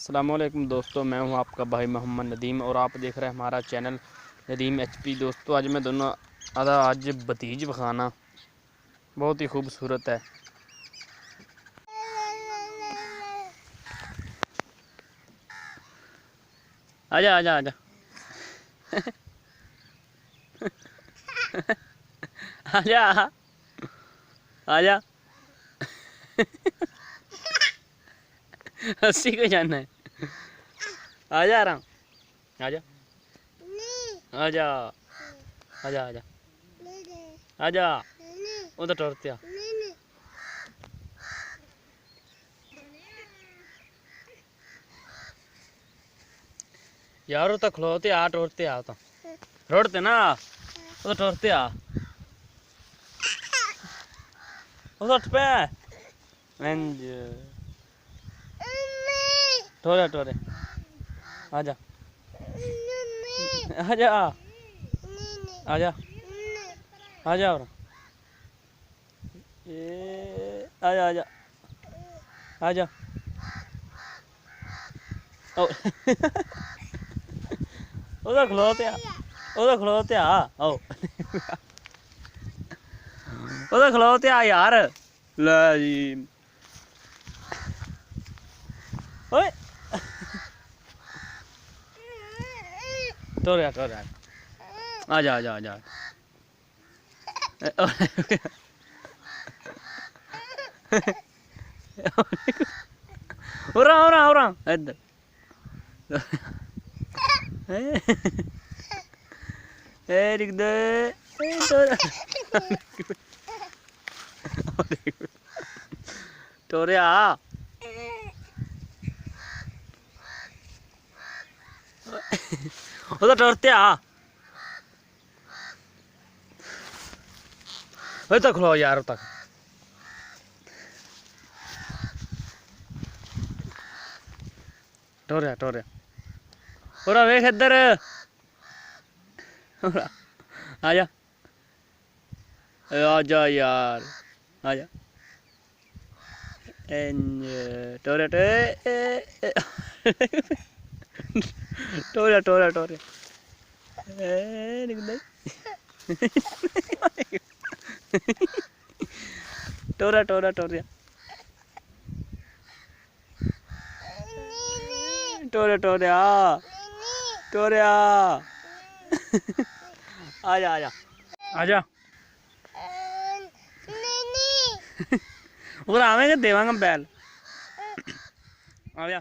अस्सलामुअलैकुम दोस्तों, मैं हूं आपका भाई मोहम्मद नदीम और आप देख रहे हैं हमारा चैनल नदीम HP। दोस्तों आज मैं दोनों आज भतीज बखाना बहुत ही खूबसूरत है। आजा आजा आजा आजा आजा हंसी को जाना है। आजा आराम आजा आजा आजा आजा आजा उधर टोरते आ। यार वो तो खलोते आ टोरते आ तो रोडते ना उधर टोरते आ उधर पे टोरे टोरे आजा आजा आजा आजा और आजा आजा आजा उधर खलोते आ उधर खलोते आ ओ उधर खलोते आ यार। ले जी ओए टोरे टोरे आजा आजा आजा उरा उरा उरा इधर लिख दे टोरे आ उधर टोरते आ तो खलो यार तक टोरे टोरे पूरा वेख इधर आजा आजा यार आजा टोरे टोरे टोरे टोरे टोरा टोरा टोरे टोरे टोरे आ टोरे आ आजा आजा आजा और आवेंगे देवांगा बैल आजा।